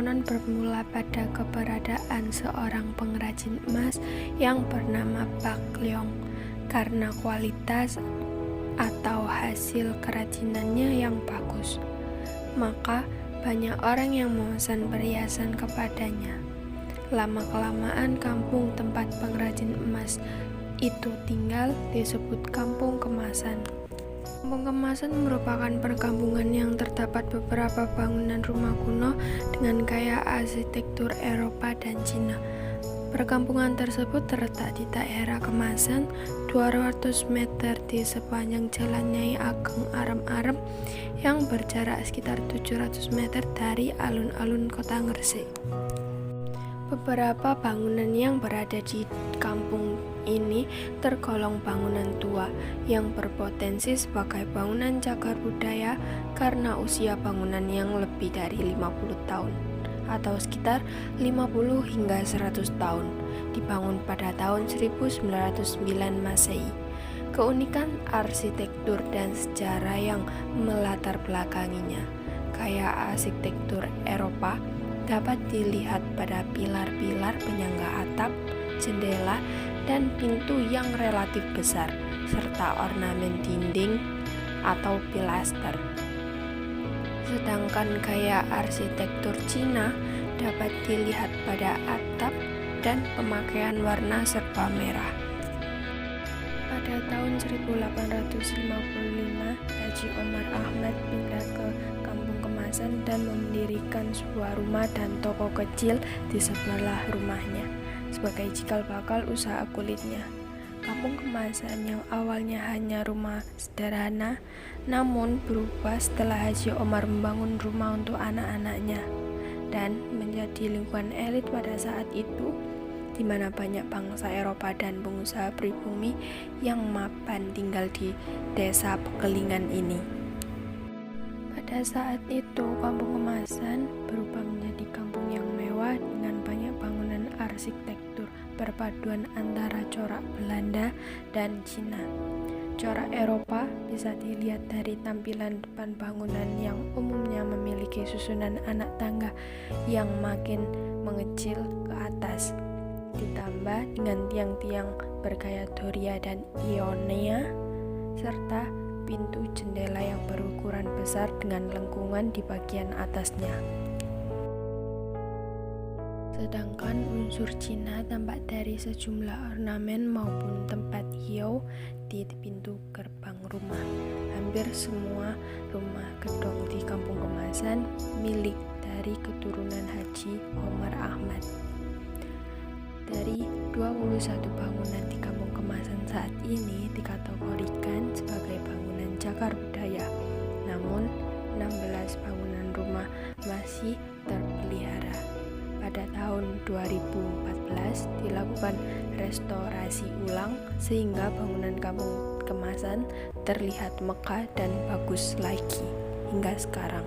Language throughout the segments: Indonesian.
konon bermula pada keberadaan seorang pengrajin emas yang bernama Pak Leong. Karena kualitas atau hasil kerajinannya yang bagus, maka banyak orang yang memesan perhiasan kepadanya. Lama-kelamaan kampung tempat pengrajin emas itu tinggal disebut Kampung Kemasan. Kampung Kemasan merupakan perkampungan yang terdapat beberapa bangunan rumah kuno dengan gaya arsitektur Eropa dan Cina. Perkampungan tersebut terletak di daerah Kemasan, 200 meter di sepanjang Jalan Nyai Ageng Arem-Arem yang berjarak sekitar 700 meter dari alun-alun Kota Gresik. Beberapa bangunan yang berada di kampung ini tergolong bangunan tua yang berpotensi sebagai bangunan cagar budaya karena usia bangunan yang lebih dari 50 tahun atau sekitar 50 hingga 100 tahun, dibangun pada tahun 1909 Masehi. Keunikan arsitektur dan sejarah yang melatar belakanginya, gaya arsitektur Eropa, dapat dilihat pada pilar-pilar penyangga atap, jendela, dan pintu yang relatif besar, serta ornamen dinding atau pilaster. Sedangkan gaya arsitektur Cina dapat dilihat pada atap dan pemakaian warna serba merah. Pada tahun 1855, Haji Omar Ahmad pindah ke Kampung Kemasan dan mendirikan sebuah rumah dan toko kecil di sebelah rumahnya sebagai cikal bakal usaha kulitnya. Kampung Kemasan yang awalnya hanya rumah sederhana, namun berubah setelah Haji Omar membangun rumah untuk anak-anaknya dan menjadi lingkungan elit pada saat itu, di mana banyak bangsa Eropa dan pengusaha pribumi yang mapan tinggal di desa Pekelingan ini. Pada saat itu, Kampung Kemasan berubah menjadi kampung yang mewah dengan banyak bangunan arsitektur perpaduan antara corak Belanda dan Cina. Corak Eropa bisa dilihat dari tampilan depan bangunan yang umumnya memiliki susunan anak tangga yang makin mengecil ke atas, ditambah dengan tiang-tiang bergaya Doria dan Ionia, serta pintu jendela yang berukuran besar dengan lengkungan di bagian atasnya. Sedangkan unsur Cina tampak dari sejumlah ornamen maupun tempat hiau di pintu gerbang rumah. Hampir semua rumah gedung di Kampung Kemasan milik dari keturunan Haji Omar Ahmad. Dari 21 bangunan di Kampung Kemasan saat ini dikategorikan sebagai bangunan cagar budaya, namun 16 bangunan rumah masih terpelihara. Pada tahun 2014 dilakukan restorasi ulang sehingga bangunan Kampung Kemasan terlihat megah dan bagus lagi hingga sekarang.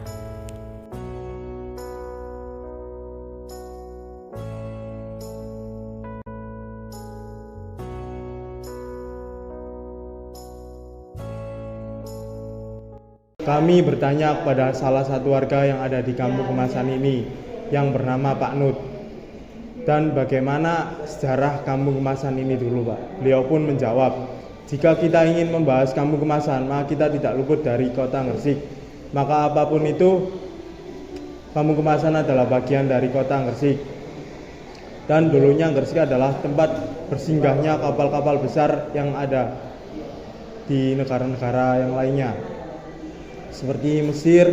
Kami bertanya kepada salah satu warga yang ada di Kampung Kemasan ini yang bernama Pak Nut, dan bagaimana sejarah Kampung Kemasan ini dulu, Pak. Beliau pun menjawab, jika kita ingin membahas Kampung Kemasan, maka kita tidak luput dari Kota Gresik. Maka apapun itu, Kampung Kemasan adalah bagian dari Kota Gresik. Dan dulunya Gresik adalah tempat bersinggahnya kapal-kapal besar yang ada di negara-negara yang lainnya, seperti Mesir,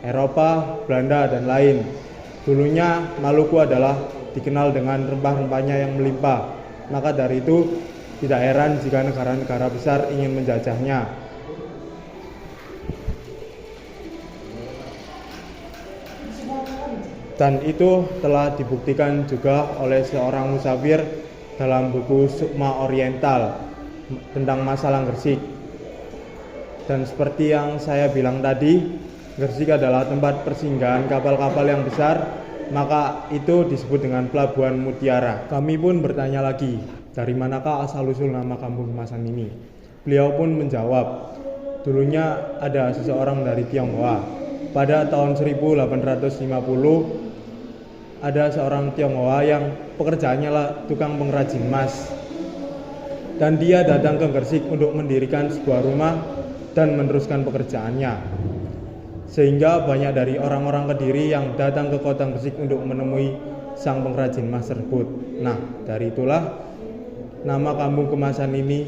Eropa, Belanda, dan lain. Dulunya Maluku adalah dikenal dengan rempah-rempahnya yang melimpah. Maka dari itu tidak heran jika negara-negara besar ingin menjajahnya. Dan itu telah dibuktikan juga oleh seorang musafir dalam buku Sukma Oriental tentang masalah Gresik. Dan seperti yang saya bilang tadi, Gresik adalah tempat persinggahan kapal-kapal yang besar, maka itu disebut dengan Pelabuhan Mutiara. Kami pun bertanya lagi, dari manakah asal-usul nama Kampung Kemasan ini? Beliau pun menjawab, dulunya ada seseorang dari Tionghoa. Pada tahun 1850, ada seorang Tionghoa yang pekerjaannya lah tukang pengrajin emas. Dan dia datang ke Gresik untuk mendirikan sebuah rumah dan meneruskan pekerjaannya. Sehingga banyak dari orang-orang Kediri yang datang ke kota Gresik untuk menemui sang pengrajin emas tersebut. Nah, dari itulah nama kampung kemasan ini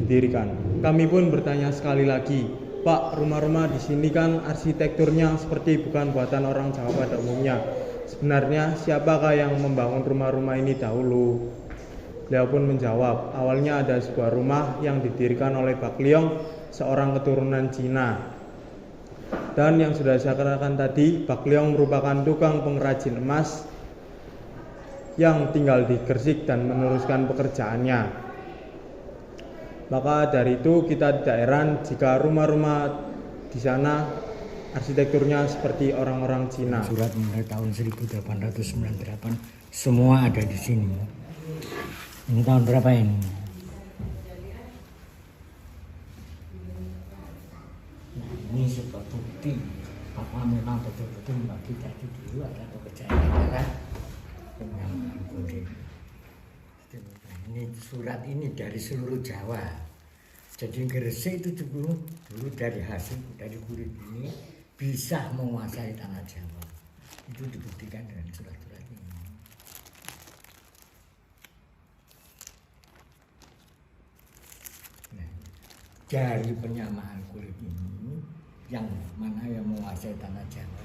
didirikan. Kami pun bertanya sekali lagi, Pak, rumah-rumah di sini kan arsitekturnya seperti bukan buatan orang Jawa pada umumnya. Sebenarnya siapakah yang membangun rumah-rumah ini dahulu? Beliau pun menjawab, awalnya ada sebuah rumah yang didirikan oleh Pak Liong, seorang keturunan Cina. Dan yang sudah saya katakan tadi, Pak Liong merupakan tukang pengrajin emas yang tinggal di Gresik dan meneruskan pekerjaannya. Maka dari itu kita tidak heran jika rumah-rumah di sana arsitekturnya seperti orang-orang Cina. Surat mulai tahun 1898 semua ada di sini. Ini tahun berapa ini? Nah, ini sebuah bukti bahwa memang betul-betul bagi tadi dulu ada pekerjaan negara pengembangan kulit. Nah, ini surat ini dari seluruh Jawa. Jadi Gresik itu dulu dari hasil dari kulit ini bisa menguasai tanah Jawa. Itu dibuktikan dengan surat-surat ini. Nah, dari penyamaan kulit ini, yang mana yang menguasai tanah Jawa,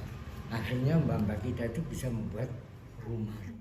akhirnya mbak-mbak kita itu bisa membuat rumah.